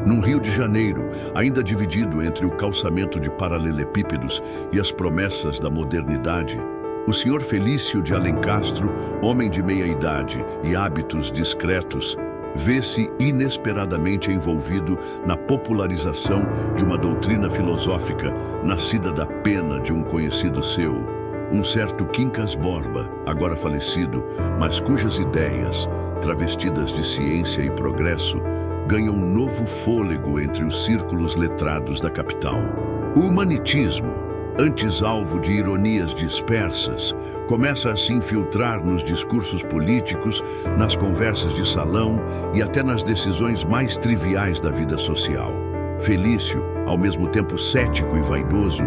Num Rio de Janeiro, ainda dividido entre o calçamento de paralelepípedos e as promessas da modernidade, o senhor Felício de Alencastro, homem de meia-idade e hábitos discretos, vê-se inesperadamente envolvido na popularização de uma doutrina filosófica nascida da pena de um conhecido seu, um certo Quincas Borba, agora falecido, mas cujas ideias, travestidas de ciência e progresso, ganham um novo fôlego entre os círculos letrados da capital. O humanitismo, antes alvo de ironias dispersas, começa a se infiltrar nos discursos políticos, nas conversas de salão e até nas decisões mais triviais da vida social. Felício, ao mesmo tempo cético e vaidoso,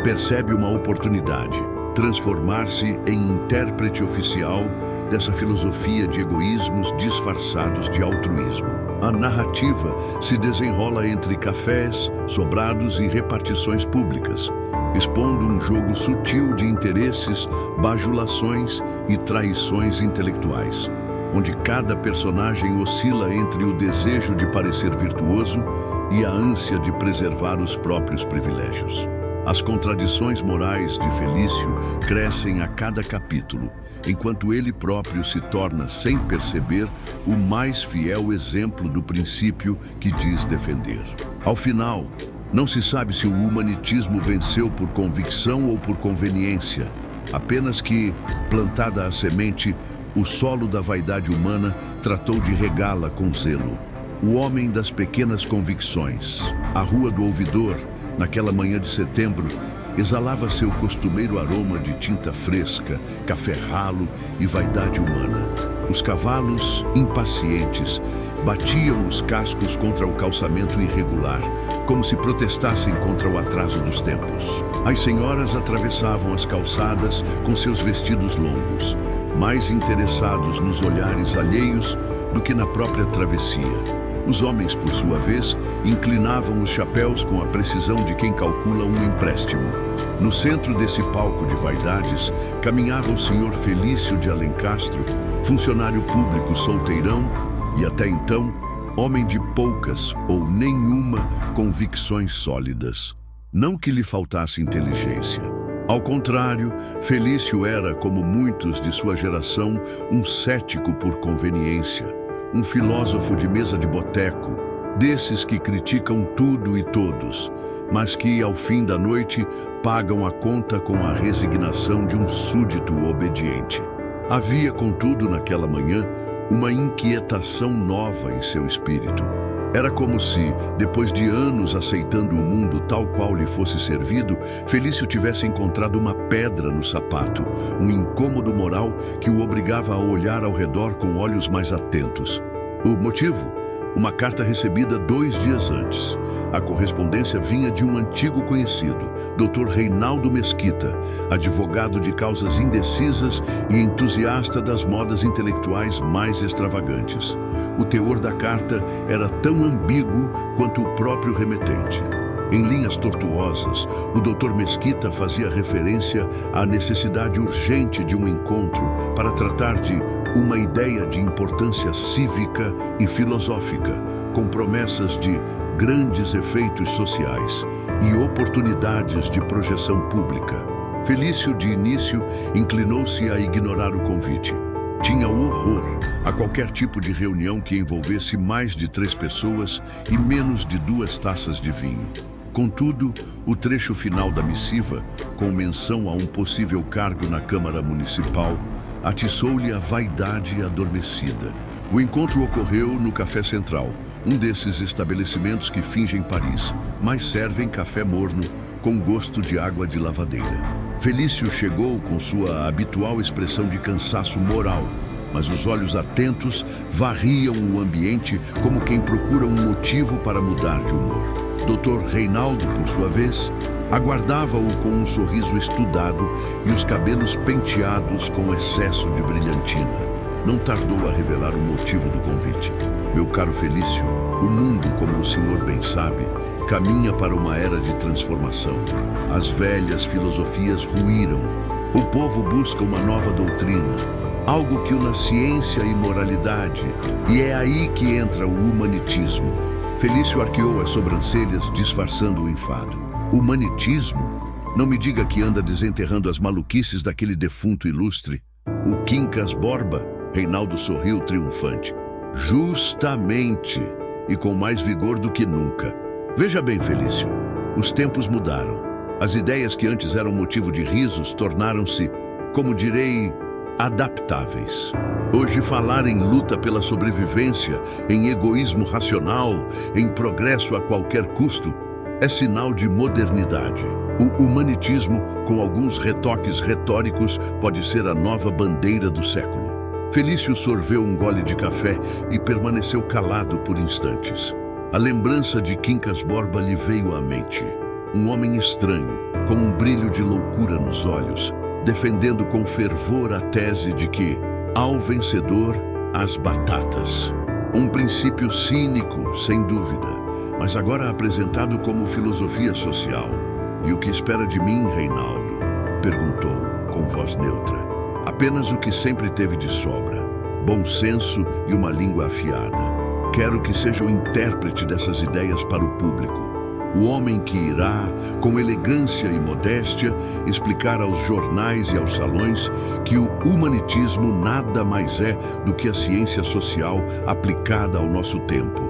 percebe uma oportunidade: transformar-se em intérprete oficial dessa filosofia de egoísmos disfarçados de altruísmo. A narrativa se desenrola entre cafés, sobrados e repartições públicas, expondo um jogo sutil de interesses, bajulações e traições intelectuais, onde cada personagem oscila entre o desejo de parecer virtuoso e a ânsia de preservar os próprios privilégios. As contradições morais de Felício crescem a cada capítulo, enquanto ele próprio se torna, sem perceber, o mais fiel exemplo do princípio que diz defender. Ao final, não se sabe se o humanitismo venceu por convicção ou por conveniência, apenas que, plantada a semente, o solo da vaidade humana tratou de regá-la com zelo. O homem das pequenas convicções, a Rua do Ouvidor, naquela manhã de setembro, exalava seu costumeiro aroma de tinta fresca, café ralo e vaidade humana. Os cavalos, impacientes, batiam os cascos contra o calçamento irregular, como se protestassem contra o atraso dos tempos. As senhoras atravessavam as calçadas com seus vestidos longos, mais interessados nos olhares alheios do que na própria travessia. Os homens, por sua vez, inclinavam os chapéus com a precisão de quem calcula um empréstimo. No centro desse palco de vaidades, caminhava o senhor Felício de Alencastro, funcionário público solteirão e, até então, homem de poucas ou nenhuma convicções sólidas. Não que lhe faltasse inteligência. Ao contrário, Felício era, como muitos de sua geração, um cético por conveniência. Um filósofo de mesa de boteco, desses que criticam tudo e todos, mas que, ao fim da noite, pagam a conta com a resignação de um súdito obediente. Havia, contudo, naquela manhã, uma inquietação nova em seu espírito. Era como se, depois de anos aceitando o mundo tal qual lhe fosse servido, Felício tivesse encontrado uma pedra no sapato, um incômodo moral que o obrigava a olhar ao redor com olhos mais atentos. O motivo? Uma carta recebida 2 dias antes. A correspondência vinha de um antigo conhecido, Dr. Reinaldo Mesquita, advogado de causas indecisas e entusiasta das modas intelectuais mais extravagantes. O teor da carta era tão ambíguo quanto o próprio remetente. Em linhas tortuosas, o Dr. Mesquita fazia referência à necessidade urgente de um encontro para tratar de uma ideia de importância cívica e filosófica, com promessas de grandes efeitos sociais e oportunidades de projeção pública. Felício, de início, inclinou-se a ignorar o convite. Tinha horror a qualquer tipo de reunião que envolvesse mais de 3 pessoas e menos de 2 taças de vinho. Contudo, o trecho final da missiva, com menção a um possível cargo na Câmara Municipal, atiçou-lhe a vaidade adormecida. O encontro ocorreu no Café Central, um desses estabelecimentos que fingem Paris, mas servem café morno com gosto de água de lavadeira. Felício chegou com sua habitual expressão de cansaço moral, mas os olhos atentos varriam o ambiente como quem procura um motivo para mudar de humor. Dr. Reinaldo, por sua vez, aguardava-o com um sorriso estudado e os cabelos penteados com excesso de brilhantina. Não tardou a revelar o motivo do convite. Meu caro Felício, o mundo, como o senhor bem sabe, caminha para uma era de transformação. As velhas filosofias ruíram. O povo busca uma nova doutrina, algo que una ciência e moralidade, e é aí que entra o humanitismo. Felício arqueou as sobrancelhas, disfarçando o enfado. Humanitismo? Não me diga que anda desenterrando as maluquices daquele defunto ilustre. O Quincas Borba? Reinaldo sorriu triunfante. Justamente, e com mais vigor do que nunca. Veja bem, Felício, os tempos mudaram. As ideias que antes eram motivo de risos tornaram-se, como direi, adaptáveis. Hoje falar em luta pela sobrevivência, em egoísmo racional, em progresso a qualquer custo, é sinal de modernidade. O humanitismo, com alguns retoques retóricos, pode ser a nova bandeira do século. Felício sorveu um gole de café e permaneceu calado por instantes. A lembrança de Quincas Borba lhe veio à mente. Um homem estranho, com um brilho de loucura nos olhos, defendendo com fervor a tese de que, ao vencedor, as batatas. Um princípio cínico, sem dúvida, mas agora apresentado como filosofia social. E o que espera de mim, Reinaldo? Perguntou, com voz neutra. Apenas o que sempre teve de sobra: bom senso e uma língua afiada. Quero que seja o intérprete dessas ideias para o público. O homem que irá, com elegância e modéstia, explicar aos jornais e aos salões que o humanitismo nada mais é do que a ciência social aplicada ao nosso tempo,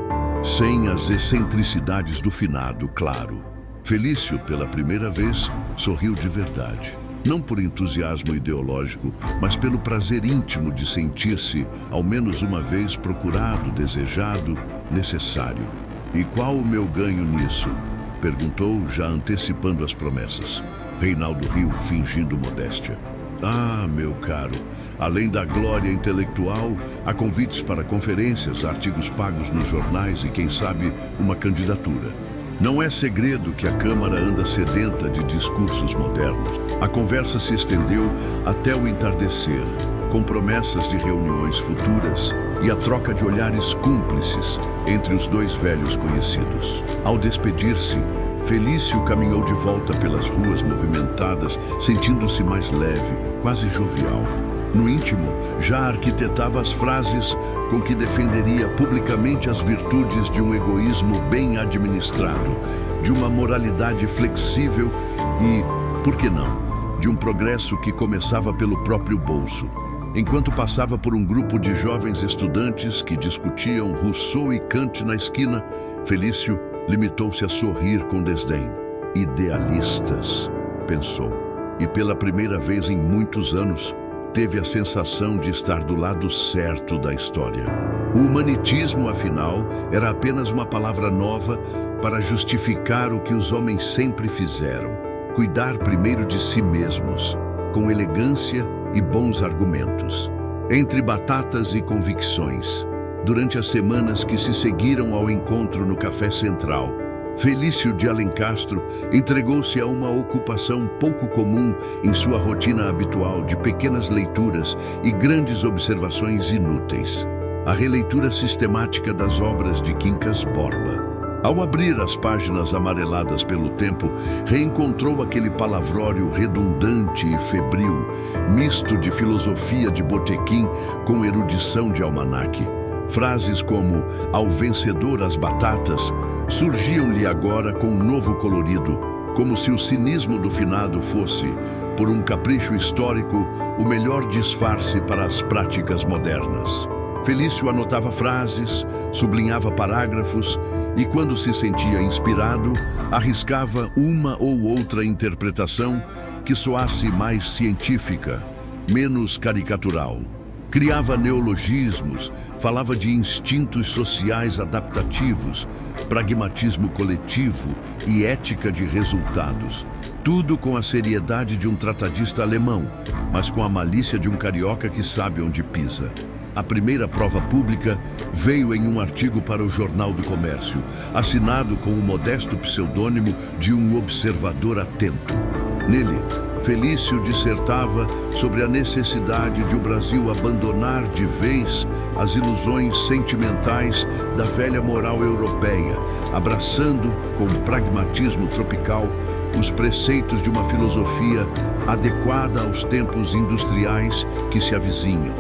sem as excentricidades do finado, claro. Felício, pela primeira vez, sorriu de verdade. Não por entusiasmo ideológico, mas pelo prazer íntimo de sentir-se, ao menos uma vez, procurado, desejado, necessário. E qual o meu ganho nisso? Perguntou, já antecipando as promessas. Reinaldo riu, fingindo modéstia. Ah, meu caro, além da glória intelectual, há convites para conferências, artigos pagos nos jornais e, quem sabe, uma candidatura. Não é segredo que a Câmara anda sedenta de discursos modernos. A conversa se estendeu até o entardecer, com promessas de reuniões futuras e a troca de olhares cúmplices entre os dois velhos conhecidos. Ao despedir-se, Felício caminhou de volta pelas ruas movimentadas, sentindo-se mais leve, quase jovial. No íntimo, já arquitetava as frases com que defenderia publicamente as virtudes de um egoísmo bem administrado, de uma moralidade flexível e, por que não, de um progresso que começava pelo próprio bolso. Enquanto passava por um grupo de jovens estudantes que discutiam Rousseau e Kant na esquina, Felício limitou-se a sorrir com desdém. Idealistas, pensou, e pela primeira vez em muitos anos, teve a sensação de estar do lado certo da história. O humanitismo, afinal, era apenas uma palavra nova para justificar o que os homens sempre fizeram: cuidar primeiro de si mesmos, com elegância e bons argumentos. Entre batatas e convicções, durante as semanas que se seguiram ao encontro no Café Central, Felício de Alencastro entregou-se a uma ocupação pouco comum em sua rotina habitual de pequenas leituras e grandes observações inúteis: a releitura sistemática das obras de Quincas Borba. Ao abrir as páginas amareladas pelo tempo, reencontrou aquele palavrório redundante e febril, misto de filosofia de botequim com erudição de almanaque. Frases como "ao vencedor as batatas" surgiam-lhe agora com um novo colorido, como se o cinismo do finado fosse, por um capricho histórico, o melhor disfarce para as práticas modernas. Felício anotava frases, sublinhava parágrafos e, quando se sentia inspirado, arriscava uma ou outra interpretação que soasse mais científica, menos caricatural. Criava neologismos, falava de instintos sociais adaptativos, pragmatismo coletivo e ética de resultados. Tudo com a seriedade de um tratadista alemão, mas com a malícia de um carioca que sabe onde pisa. A primeira prova pública veio em um artigo para o Jornal do Comércio, assinado com o modesto pseudônimo de um observador atento. Nele, Felício dissertava sobre a necessidade de o Brasil abandonar de vez as ilusões sentimentais da velha moral europeia, abraçando, com pragmatismo tropical, os preceitos de uma filosofia adequada aos tempos industriais que se avizinham.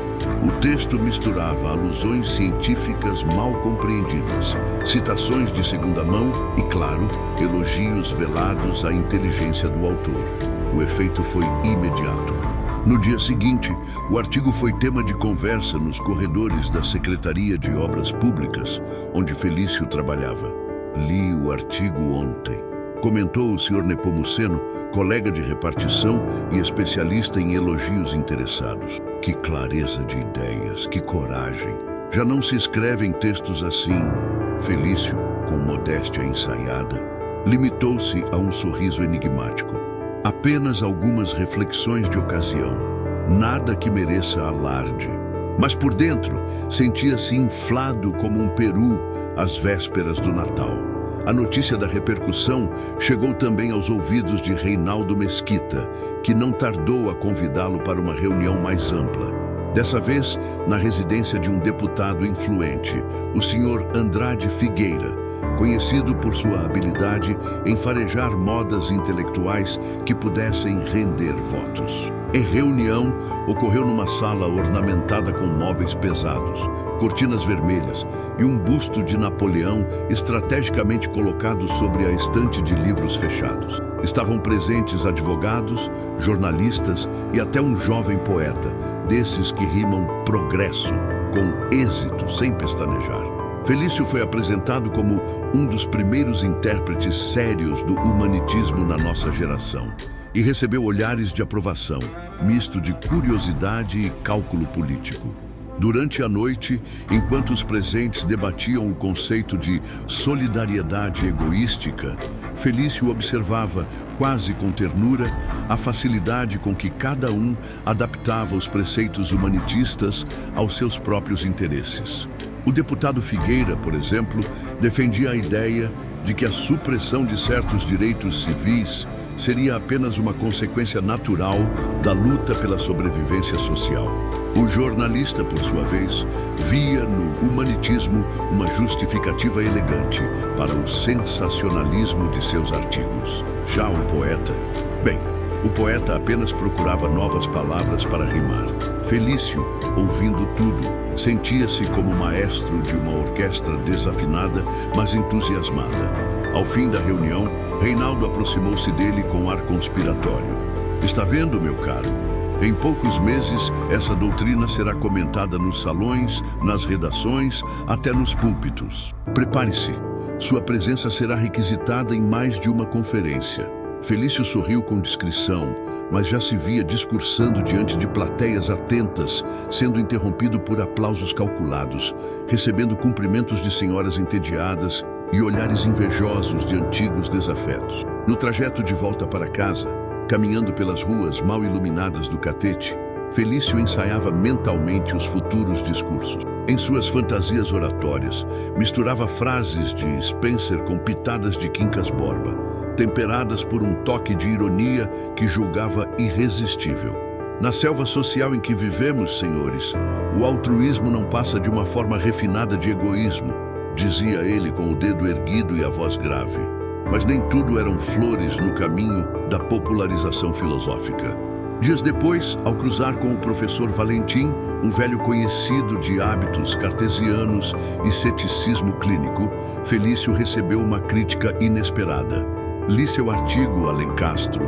O texto misturava alusões científicas mal compreendidas, citações de segunda mão e, claro, elogios velados à inteligência do autor. O efeito foi imediato. No dia seguinte, o artigo foi tema de conversa nos corredores da Secretaria de Obras Públicas, onde Felício trabalhava. Li o artigo ontem, comentou o Sr. Nepomuceno, colega de repartição e especialista em elogios interessados. Que clareza de ideias, que coragem. Já não se escrevem textos assim. Felício, com modéstia ensaiada, limitou-se a um sorriso enigmático. Apenas algumas reflexões de ocasião. Nada que mereça alarde. Mas por dentro, sentia-se inflado como um peru às vésperas do Natal. A notícia da repercussão chegou também aos ouvidos de Reinaldo Mesquita, que não tardou a convidá-lo para uma reunião mais ampla. Dessa vez, na residência de um deputado influente, o senhor Andrade Figueira, conhecido por sua habilidade em farejar modas intelectuais que pudessem render votos. A reunião ocorreu numa sala ornamentada com móveis pesados, cortinas vermelhas e um busto de Napoleão estrategicamente colocado sobre a estante de livros fechados. Estavam presentes advogados, jornalistas e até um jovem poeta, desses que rimam progresso com êxito sem pestanejar. Felício foi apresentado como um dos primeiros intérpretes sérios do humanitismo na nossa geração e recebeu olhares de aprovação, misto de curiosidade e cálculo político. Durante a noite, enquanto os presentes debatiam o conceito de solidariedade egoística, Felício observava, quase com ternura, a facilidade com que cada um adaptava os preceitos humanitistas aos seus próprios interesses. O deputado Figueira, por exemplo, defendia a ideia de que a supressão de certos direitos civis seria apenas uma consequência natural da luta pela sobrevivência social. O jornalista, por sua vez, via no humanitismo uma justificativa elegante para o sensacionalismo de seus artigos. Já o poeta, o poeta apenas procurava novas palavras para rimar. Felício, ouvindo tudo, sentia-se como maestro de uma orquestra desafinada, mas entusiasmada. Ao fim da reunião, Reinaldo aproximou-se dele com ar conspiratório. Está vendo, meu caro? Em poucos meses, essa doutrina será comentada nos salões, nas redações, até nos púlpitos. Prepare-se. Sua presença será requisitada em mais de uma conferência. Felício sorriu com discrição, mas já se via discursando diante de plateias atentas, sendo interrompido por aplausos calculados, recebendo cumprimentos de senhoras entediadas e olhares invejosos de antigos desafetos. No trajeto de volta para casa, caminhando pelas ruas mal iluminadas do Catete, Felício ensaiava mentalmente os futuros discursos. Em suas fantasias oratórias, misturava frases de Spencer com pitadas de Quincas Borba, temperadas por um toque de ironia que julgava irresistível. Na selva social em que vivemos, senhores, o altruísmo não passa de uma forma refinada de egoísmo, dizia ele com o dedo erguido e a voz grave. Mas nem tudo eram flores no caminho da popularização filosófica. Dias depois, ao cruzar com o professor Valentim, um velho conhecido de hábitos cartesianos e ceticismo clínico, Felício recebeu uma crítica inesperada. Li seu artigo, Alencastro,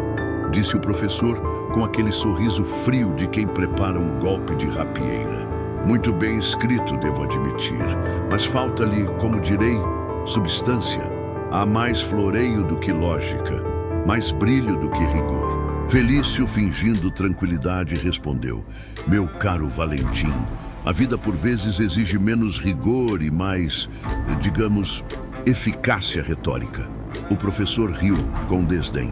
disse o professor com aquele sorriso frio de quem prepara um golpe de rapieira. Muito bem escrito, devo admitir, mas falta-lhe, como direi, substância. Há mais floreio do que lógica, mais brilho do que rigor. Felício, fingindo tranquilidade, respondeu: meu caro Valentim, a vida por vezes exige menos rigor e mais, digamos, eficácia retórica. O professor riu com desdém.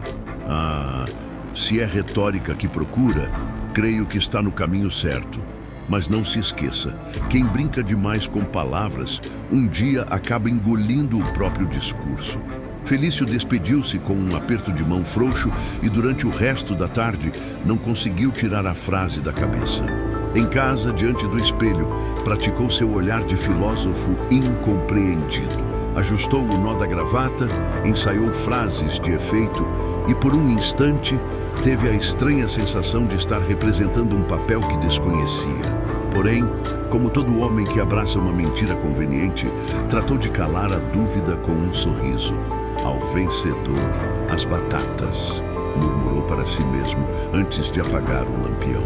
Se é retórica que procura, creio que está no caminho certo. Mas não se esqueça, quem brinca demais com palavras, um dia acaba engolindo o próprio discurso. Felício despediu-se com um aperto de mão frouxo e durante o resto da tarde não conseguiu tirar a frase da cabeça. Em casa, diante do espelho, praticou seu olhar de filósofo incompreendido. Ajustou o nó da gravata, ensaiou frases de efeito e, por um instante, teve a estranha sensação de estar representando um papel que desconhecia. Porém, como todo homem que abraça uma mentira conveniente, tratou de calar a dúvida com um sorriso. Ao vencedor, as batatas, murmurou para si mesmo antes de apagar o lampião.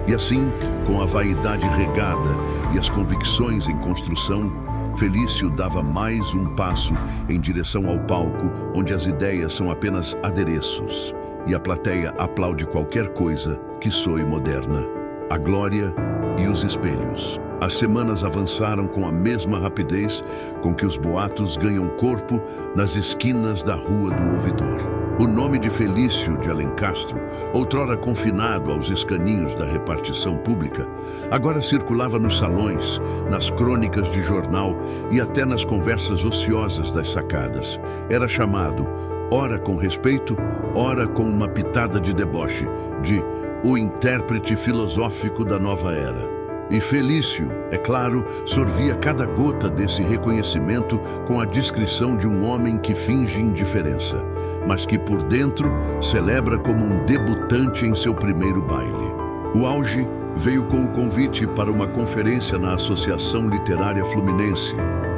E assim, com a vaidade regada e as convicções em construção, Felício dava mais um passo em direção ao palco, onde as ideias são apenas adereços, e a plateia aplaude qualquer coisa que soe moderna. A glória e os espelhos. As semanas avançaram com a mesma rapidez com que os boatos ganham corpo nas esquinas da Rua do Ouvidor. O nome de Felício de Alencastro, outrora confinado aos escaninhos da repartição pública, agora circulava nos salões, nas crônicas de jornal e até nas conversas ociosas das sacadas. Era chamado, ora com respeito, ora com uma pitada de deboche, de o intérprete filosófico da nova era. E Felício, é claro, sorvia cada gota desse reconhecimento com a discrição de um homem que finge indiferença, mas que por dentro celebra como um debutante em seu primeiro baile. O auge veio com o convite para uma conferência na Associação Literária Fluminense.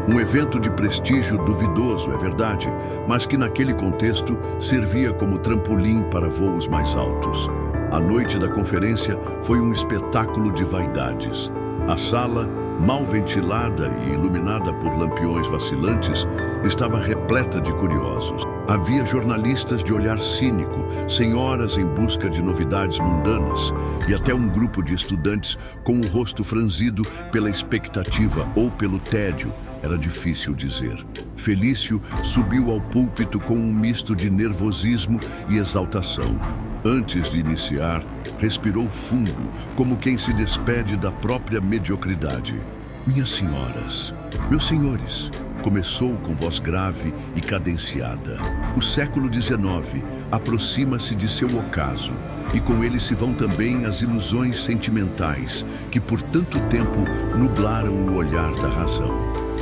Um evento de prestígio duvidoso, é verdade, mas que naquele contexto servia como trampolim para voos mais altos. A noite da conferência foi um espetáculo de vaidades. A sala, mal ventilada e iluminada por lampiões vacilantes, estava repleta de curiosos. Havia jornalistas de olhar cínico, senhoras em busca de novidades mundanas e até um grupo de estudantes com o rosto franzido pela expectativa ou pelo tédio. Era difícil dizer. Felício subiu ao púlpito com um misto de nervosismo e exaltação. Antes de iniciar, respirou fundo, como quem se despede da própria mediocridade. Minhas senhoras, meus senhores, começou com voz grave e cadenciada. O século XIX aproxima-se de seu ocaso, e com ele se vão também as ilusões sentimentais que por tanto tempo nublaram o olhar da razão.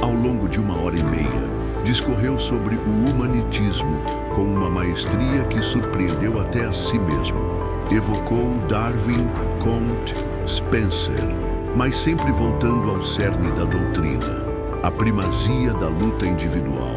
Ao longo de 1h30, discorreu sobre o humanitismo com uma maestria que surpreendeu até a si mesmo. Evocou Darwin, Comte, Spencer, mas sempre voltando ao cerne da doutrina, a primazia da luta individual,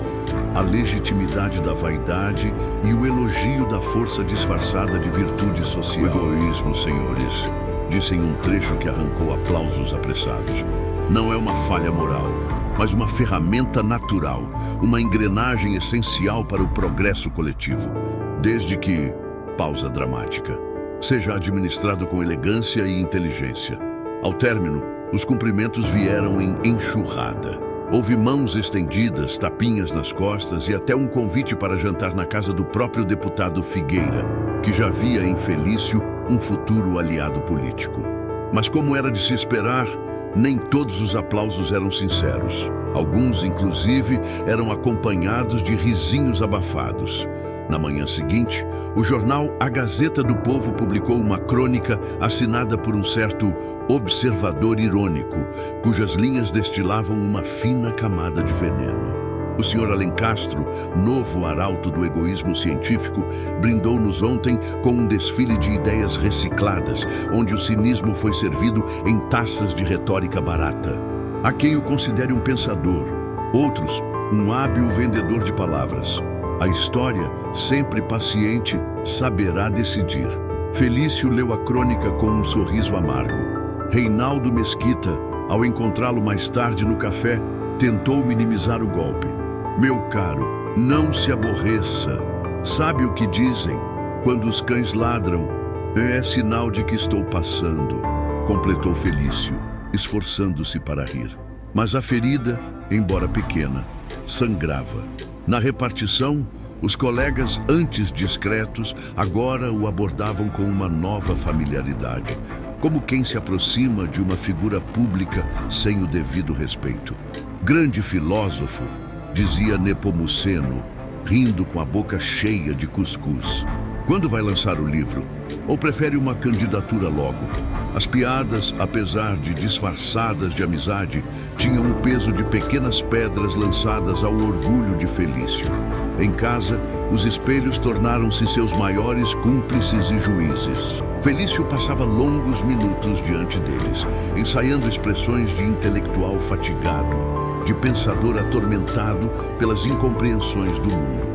a legitimidade da vaidade e o elogio da força disfarçada de virtude social. O egoísmo, senhores, disse em um trecho que arrancou aplausos apressados, não é uma falha moral, mas uma ferramenta natural, uma engrenagem essencial para o progresso coletivo, desde que, pausa dramática, seja administrado com elegância e inteligência. Ao término, os cumprimentos vieram em enxurrada. Houve mãos estendidas, tapinhas nas costas e até um convite para jantar na casa do próprio deputado Figueira, que já via em Felício um futuro aliado político. Mas como era de se esperar, nem todos os aplausos eram sinceros. Alguns, inclusive, eram acompanhados de risinhos abafados. Na manhã seguinte, o jornal A Gazeta do Povo publicou uma crônica assinada por um certo observador irônico, cujas linhas destilavam uma fina camada de veneno. O Sr. Alencastro, novo arauto do egoísmo científico, brindou-nos ontem com um desfile de ideias recicladas, onde o cinismo foi servido em taças de retórica barata. Há quem o considere um pensador, outros, um hábil vendedor de palavras. A história, sempre paciente, saberá decidir. Felício leu a crônica com um sorriso amargo. Reinaldo Mesquita, ao encontrá-lo mais tarde no café, tentou minimizar o golpe. Meu caro, não se aborreça. Sabe o que dizem? Quando os cães ladram, é sinal de que estou passando, completou Felício, esforçando-se para rir. Mas a ferida, embora pequena, sangrava. Na repartição, os colegas antes discretos agora o abordavam com uma nova familiaridade, como quem se aproxima de uma figura pública sem o devido respeito. Grande filósofo, dizia Nepomuceno, rindo com a boca cheia de cuscuz. Quando vai lançar o livro? Ou prefere uma candidatura logo? As piadas, apesar de disfarçadas de amizade, tinham o peso de pequenas pedras lançadas ao orgulho de Felício. Em casa, os espelhos tornaram-se seus maiores cúmplices e juízes. Felício passava longos minutos diante deles, ensaiando expressões de intelectual fatigado, de pensador atormentado pelas incompreensões do mundo.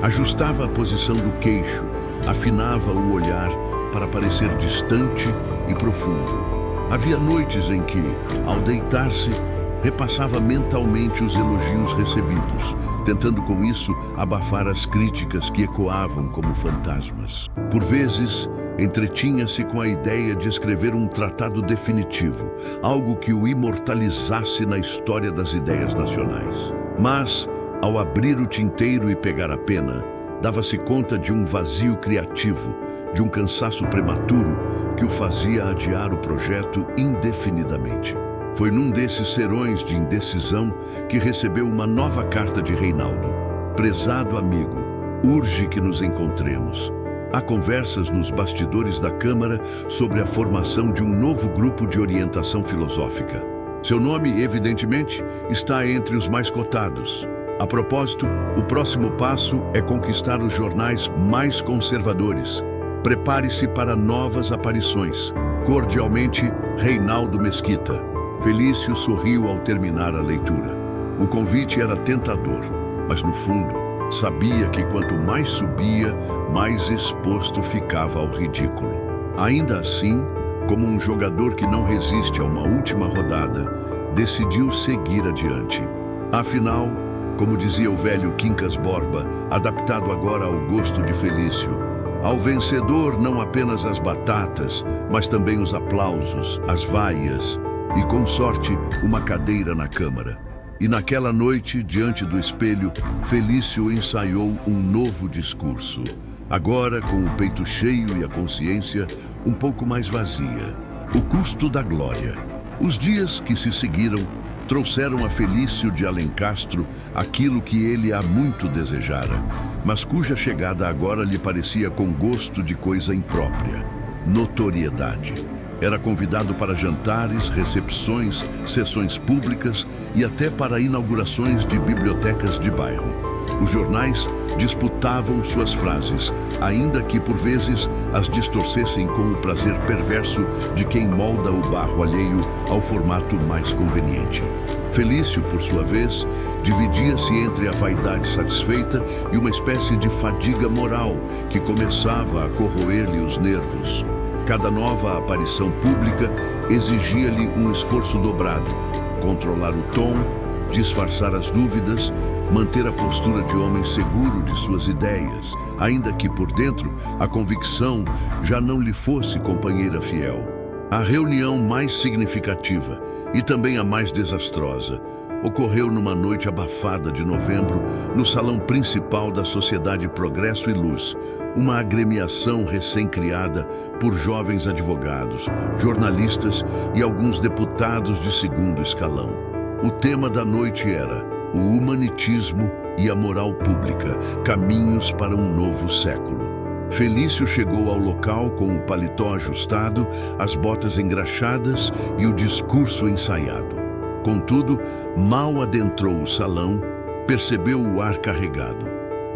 Ajustava a posição do queixo, afinava o olhar para parecer distante e profundo. Havia noites em que, ao deitar-se, repassava mentalmente os elogios recebidos, tentando com isso abafar as críticas que ecoavam como fantasmas. Por vezes, entretinha-se com a ideia de escrever um tratado definitivo, algo que o imortalizasse na história das ideias nacionais. Mas, ao abrir o tinteiro e pegar a pena, dava-se conta de um vazio criativo, de um cansaço prematuro que o fazia adiar o projeto indefinidamente. Foi num desses serões de indecisão que recebeu uma nova carta de Reinaldo. Prezado amigo, urge que nos encontremos. Há conversas nos bastidores da Câmara sobre a formação de um novo grupo de orientação filosófica. Seu nome, evidentemente, está entre os mais cotados. A propósito, o próximo passo é conquistar os jornais mais conservadores. Prepare-se para novas aparições. Cordialmente, Reinaldo Mesquita. Felício sorriu ao terminar a leitura. O convite era tentador, mas no fundo, sabia que quanto mais subia, mais exposto ficava ao ridículo. Ainda assim, como um jogador que não resiste a uma última rodada, decidiu seguir adiante. Afinal, como dizia o velho Quincas Borba, adaptado agora ao gosto de Felício, ao vencedor não apenas as batatas, mas também os aplausos, as vaias e, com sorte, uma cadeira na Câmara. E naquela noite, diante do espelho, Felício ensaiou um novo discurso. Agora, com o peito cheio e a consciência um pouco mais vazia. O custo da glória. Os dias que se seguiram trouxeram a Felício de Alencastro aquilo que ele há muito desejara, mas cuja chegada agora lhe parecia com gosto de coisa imprópria: notoriedade. Era convidado para jantares, recepções, sessões públicas e até para inaugurações de bibliotecas de bairro. Os jornais disputavam suas frases, ainda que por vezes as distorcessem com o prazer perverso de quem molda o barro alheio ao formato mais conveniente. Felício, por sua vez, dividia-se entre a vaidade satisfeita e uma espécie de fadiga moral que começava a corroer-lhe os nervos. Cada nova aparição pública exigia-lhe um esforço dobrado: controlar o tom, disfarçar as dúvidas, manter a postura de homem seguro de suas ideias, ainda que por dentro a convicção já não lhe fosse companheira fiel. A reunião mais significativa, e também a mais desastrosa, ocorreu numa noite abafada de novembro, no salão principal da Sociedade Progresso e Luz, uma agremiação recém-criada por jovens advogados, jornalistas e alguns deputados de segundo escalão. O tema da noite era o humanitismo e a moral pública, caminhos para um novo século. Felício chegou ao local com o paletó ajustado, as botas engraxadas e o discurso ensaiado. Contudo, mal adentrou o salão, percebeu o ar carregado.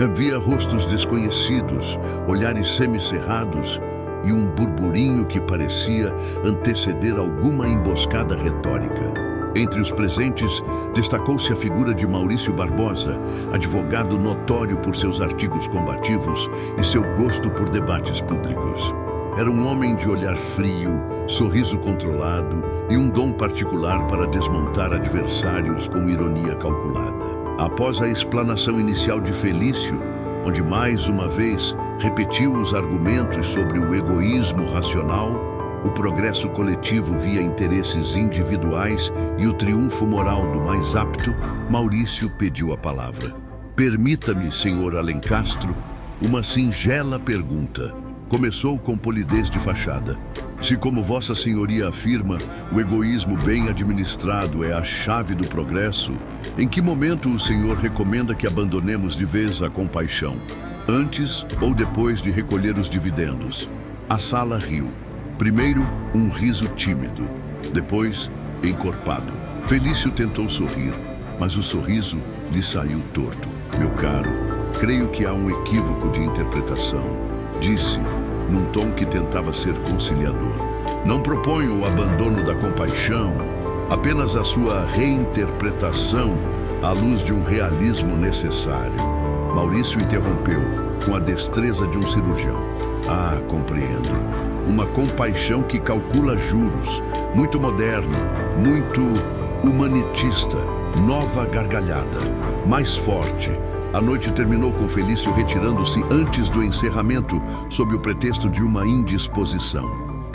Havia rostos desconhecidos, olhares semicerrados e um burburinho que parecia anteceder alguma emboscada retórica. Entre os presentes, destacou-se a figura de Maurício Barbosa, advogado notório por seus artigos combativos e seu gosto por debates públicos. Era um homem de olhar frio, sorriso controlado e um dom particular para desmontar adversários com ironia calculada. Após a explanação inicial de Felício, onde mais uma vez repetiu os argumentos sobre o egoísmo racional, o progresso coletivo via interesses individuais e o triunfo moral do mais apto, Maurício pediu a palavra. Permita-me, senhor Alencastro, uma singela pergunta. Começou com polidez de fachada. Se, como Vossa Senhoria afirma, o egoísmo bem administrado é a chave do progresso, em que momento o senhor recomenda que abandonemos de vez a compaixão? Antes ou depois de recolher os dividendos? A sala riu. Primeiro, um riso tímido. Depois, encorpado. Felício tentou sorrir, mas o sorriso lhe saiu torto. Meu caro, creio que há um equívoco de interpretação. Disse, num tom que tentava ser conciliador. Não proponho o abandono da compaixão, apenas a sua reinterpretação à luz de um realismo necessário. Maurício interrompeu, com a destreza de um cirurgião. Ah, compreendo. Uma compaixão que calcula juros, muito moderno, muito humanitista, nova gargalhada, mais forte. A noite terminou com Felício retirando-se antes do encerramento, sob o pretexto de uma indisposição.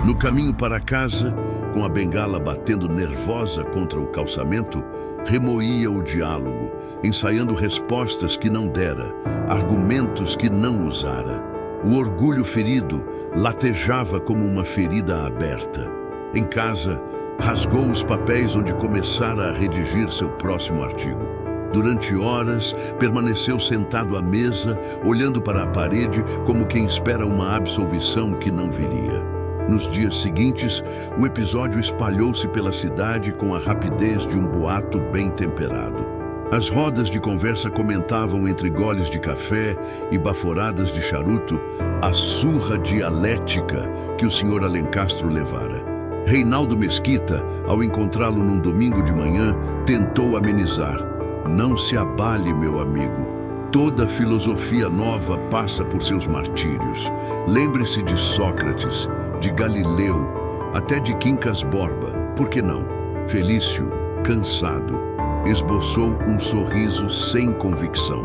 No caminho para casa, com a bengala batendo nervosa contra o calçamento, remoía o diálogo, ensaiando respostas que não dera, argumentos que não usara. O orgulho ferido latejava como uma ferida aberta. Em casa, rasgou os papéis onde começara a redigir seu próximo artigo. Durante horas, permaneceu sentado à mesa, olhando para a parede como quem espera uma absolvição que não viria. Nos dias seguintes, o episódio espalhou-se pela cidade com a rapidez de um boato bem temperado. As rodas de conversa comentavam entre goles de café e baforadas de charuto a surra dialética que o Sr. Alencastro levara. Reinaldo Mesquita, ao encontrá-lo num domingo de manhã, tentou amenizar. Não se abale, meu amigo. Toda filosofia nova passa por seus martírios. Lembre-se de Sócrates, de Galileu, até de Quincas Borba. Por que não? Felício, cansado, esboçou um sorriso sem convicção.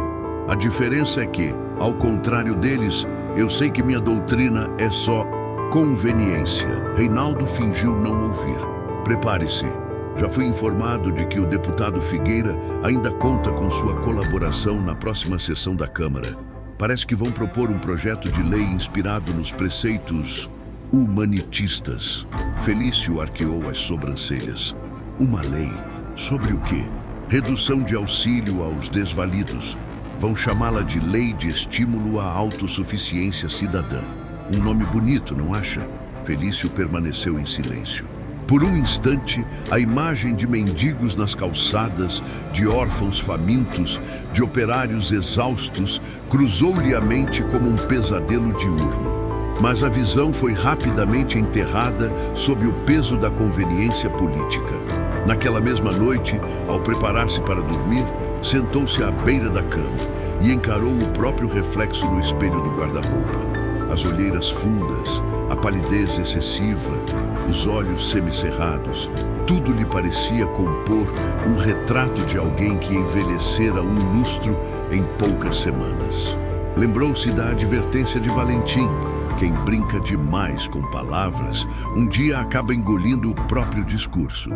A diferença é que, ao contrário deles, eu sei que minha doutrina é só conveniência. Reinaldo fingiu não ouvir. Prepare-se. Já fui informado de que o deputado Figueira ainda conta com sua colaboração na próxima sessão da Câmara. Parece que vão propor um projeto de lei inspirado nos preceitos humanitistas. Felício arqueou as sobrancelhas. Uma lei? Sobre o quê? Redução de auxílio aos desvalidos. Vão chamá-la de Lei de Estímulo à Autossuficiência Cidadã. Um nome bonito, não acha? Felício permaneceu em silêncio. Por um instante, a imagem de mendigos nas calçadas, de órfãos famintos, de operários exaustos, cruzou-lhe a mente como um pesadelo diurno. Mas a visão foi rapidamente enterrada sob o peso da conveniência política. Naquela mesma noite, ao preparar-se para dormir, sentou-se à beira da cama e encarou o próprio reflexo no espelho do guarda-roupa. As olheiras fundas, a palidez excessiva, os olhos semicerrados, tudo lhe parecia compor um retrato de alguém que envelhecera um lustro em poucas semanas. Lembrou-se da advertência de Valentim: quem brinca demais com palavras, um dia acaba engolindo o próprio discurso.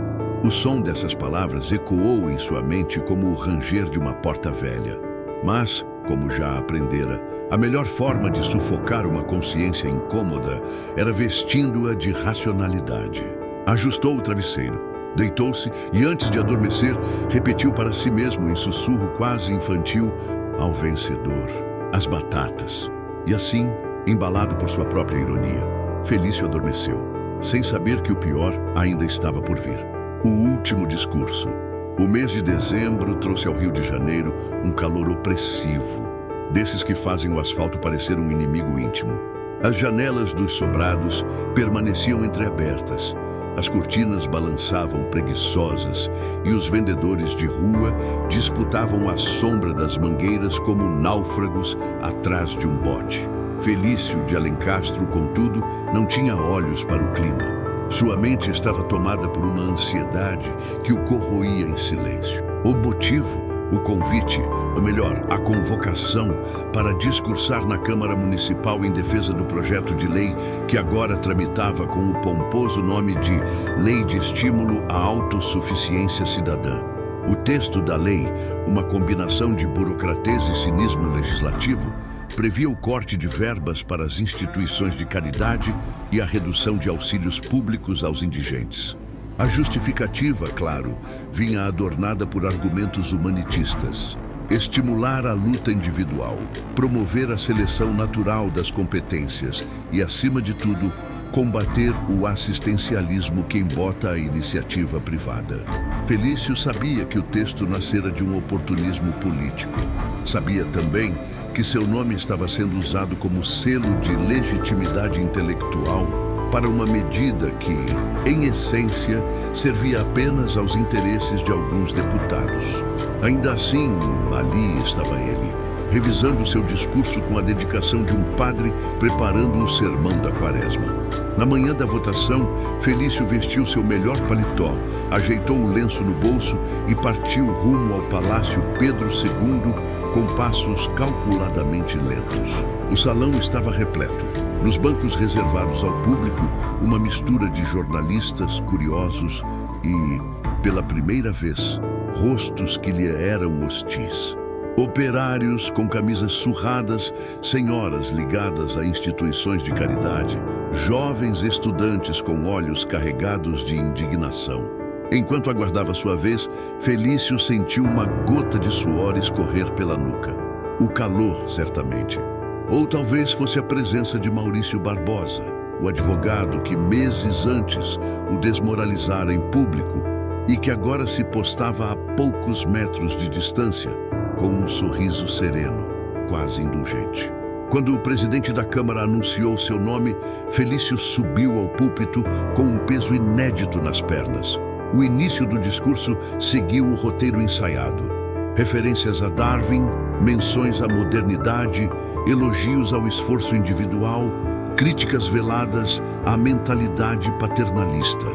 O som dessas palavras ecoou em sua mente como o ranger de uma porta velha. Mas, como já aprendera, a melhor forma de sufocar uma consciência incômoda era vestindo-a de racionalidade. Ajustou o travesseiro, deitou-se e, antes de adormecer, repetiu para si mesmo em sussurro quase infantil: ao vencedor, as batatas. E assim, embalado por sua própria ironia, Felício adormeceu, sem saber que o pior ainda estava por vir. O último discurso. O mês de dezembro trouxe ao Rio de Janeiro um calor opressivo, desses que fazem o asfalto parecer um inimigo íntimo. As janelas dos sobrados permaneciam entreabertas, as cortinas balançavam preguiçosas e os vendedores de rua disputavam a sombra das mangueiras como náufragos atrás de um bote. Felício de Alencastro, contudo, não tinha olhos para o clima. Sua mente estava tomada por uma ansiedade que o corroía em silêncio. O motivo, o convite, ou melhor, a convocação para discursar na Câmara Municipal em defesa do projeto de lei que agora tramitava com o pomposo nome de Lei de Estímulo à Autossuficiência Cidadã. O texto da lei, uma combinação de burocratez e cinismo legislativo, previa o corte de verbas para as instituições de caridade e a redução de auxílios públicos aos indigentes. A justificativa, claro, vinha adornada por argumentos humanitistas. Estimular a luta individual, promover a seleção natural das competências e, acima de tudo, combater o assistencialismo que embota a iniciativa privada. Felício sabia que o texto nascera de um oportunismo político. Sabia também que seu nome estava sendo usado como selo de legitimidade intelectual para uma medida que, em essência, servia apenas aos interesses de alguns deputados. Ainda assim, ali estava ele, revisando seu discurso com a dedicação de um padre preparando o sermão da Quaresma. Na manhã da votação, Felício vestiu seu melhor paletó, ajeitou o lenço no bolso e partiu rumo ao Palácio Pedro II com passos calculadamente lentos. O salão estava repleto. Nos bancos reservados ao público, uma mistura de jornalistas, curiosos e, pela primeira vez, rostos que lhe eram hostis. Operários com camisas surradas, senhoras ligadas a instituições de caridade, jovens estudantes com olhos carregados de indignação. Enquanto aguardava sua vez, Felício sentiu uma gota de suor escorrer pela nuca. O calor, certamente. Ou talvez fosse a presença de Maurício Barbosa, o advogado que meses antes o desmoralizara em público e que agora se postava a poucos metros de distância, com um sorriso sereno, quase indulgente. Quando o presidente da Câmara anunciou seu nome, Felício subiu ao púlpito com um peso inédito nas pernas. O início do discurso seguiu o roteiro ensaiado. Referências a Darwin, menções à modernidade, elogios ao esforço individual, críticas veladas à mentalidade paternalista.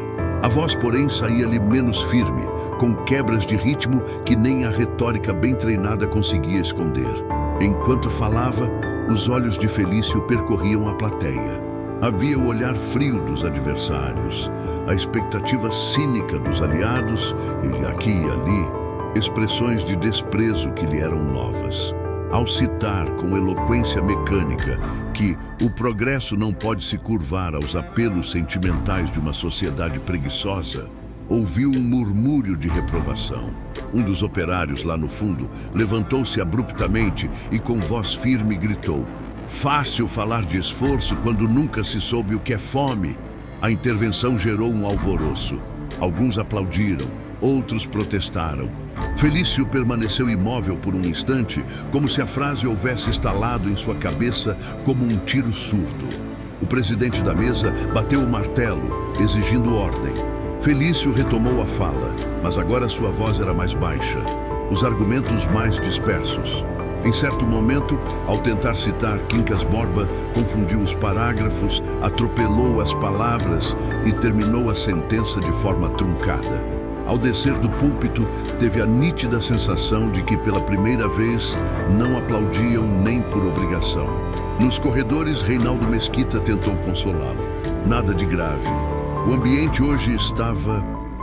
A voz, porém, saía-lhe menos firme, com quebras de ritmo que nem a retórica bem treinada conseguia esconder. Enquanto falava, os olhos de Felício percorriam a plateia. Havia o olhar frio dos adversários, a expectativa cínica dos aliados e, aqui e ali, expressões de desprezo que lhe eram novas. Ao citar com eloquência mecânica que o progresso não pode se curvar aos apelos sentimentais de uma sociedade preguiçosa, ouviu um murmúrio de reprovação. Um dos operários lá no fundo levantou-se abruptamente e com voz firme gritou: "Fácil falar de esforço quando nunca se soube o que é fome." A intervenção gerou um alvoroço. Alguns aplaudiram, outros protestaram. Felício permaneceu imóvel por um instante, como se a frase houvesse estalado em sua cabeça como um tiro surdo. O presidente da mesa bateu o martelo, exigindo ordem. Felício retomou a fala, mas agora sua voz era mais baixa, os argumentos mais dispersos. Em certo momento, ao tentar citar Quincas Borba, confundiu os parágrafos, atropelou as palavras e terminou a sentença de forma truncada. Ao descer do púlpito, teve a nítida sensação de que, pela primeira vez, não aplaudiam nem por obrigação. Nos corredores, Reinaldo Mesquita tentou consolá-lo. Nada de grave. O ambiente hoje estava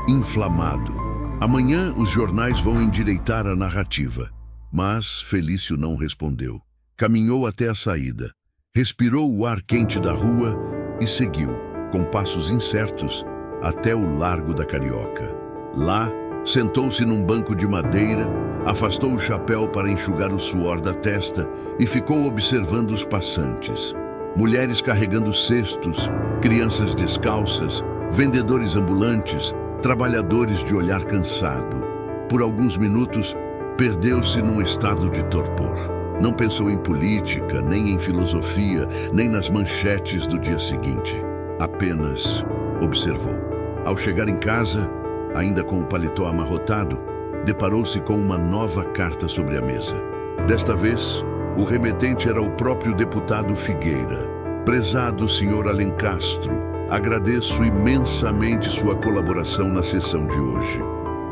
inflamado. Amanhã, os jornais vão endireitar a narrativa. Mas Felício não respondeu. Caminhou até a saída. Respirou o ar quente da rua e seguiu, com passos incertos, até o Largo da Carioca. Lá, sentou-se num banco de madeira, afastou o chapéu para enxugar o suor da testa e ficou observando os passantes. Mulheres carregando cestos, crianças descalças, vendedores ambulantes, trabalhadores de olhar cansado. Por alguns minutos, perdeu-se num estado de torpor. Não pensou em política, nem em filosofia, nem nas manchetes do dia seguinte. Apenas observou. Ao chegar em casa, ainda com o paletó amarrotado, deparou-se com uma nova carta sobre a mesa. Desta vez, o remetente era o próprio deputado Figueira. "Prezado senhor Alencastro, agradeço imensamente sua colaboração na sessão de hoje.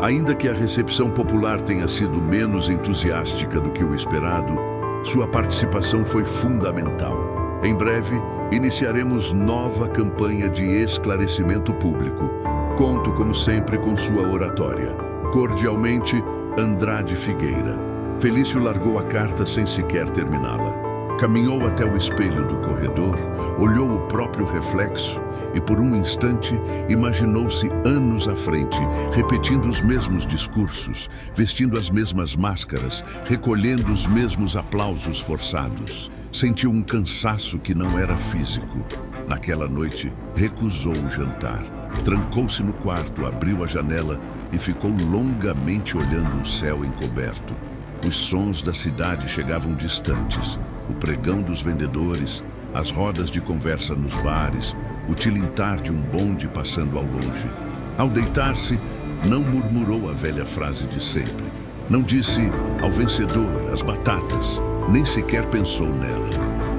Ainda que a recepção popular tenha sido menos entusiástica do que o esperado, sua participação foi fundamental. Em breve, iniciaremos nova campanha de esclarecimento público. Conto, como sempre, com sua oratória. Cordialmente, Andrade Figueira." Felício largou a carta sem sequer terminá-la. Caminhou até o espelho do corredor, olhou o próprio reflexo e, por um instante, imaginou-se anos à frente, repetindo os mesmos discursos, vestindo as mesmas máscaras, recolhendo os mesmos aplausos forçados. Sentiu um cansaço que não era físico. Naquela noite, recusou o jantar. Trancou-se no quarto, abriu a janela e ficou longamente olhando o céu encoberto. Os sons da cidade chegavam distantes. O pregão dos vendedores, as rodas de conversa nos bares, o tilintar de um bonde passando ao longe. Ao deitar-se, não murmurou a velha frase de sempre. Não disse ao vencedor as batatas, nem sequer pensou nela.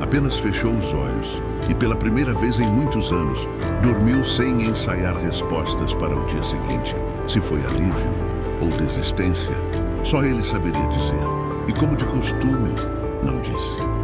Apenas fechou os olhos e, pela primeira vez em muitos anos, dormiu sem ensaiar respostas para o dia seguinte. Se foi alívio ou desistência, só ele saberia dizer. E como de costume, não disse.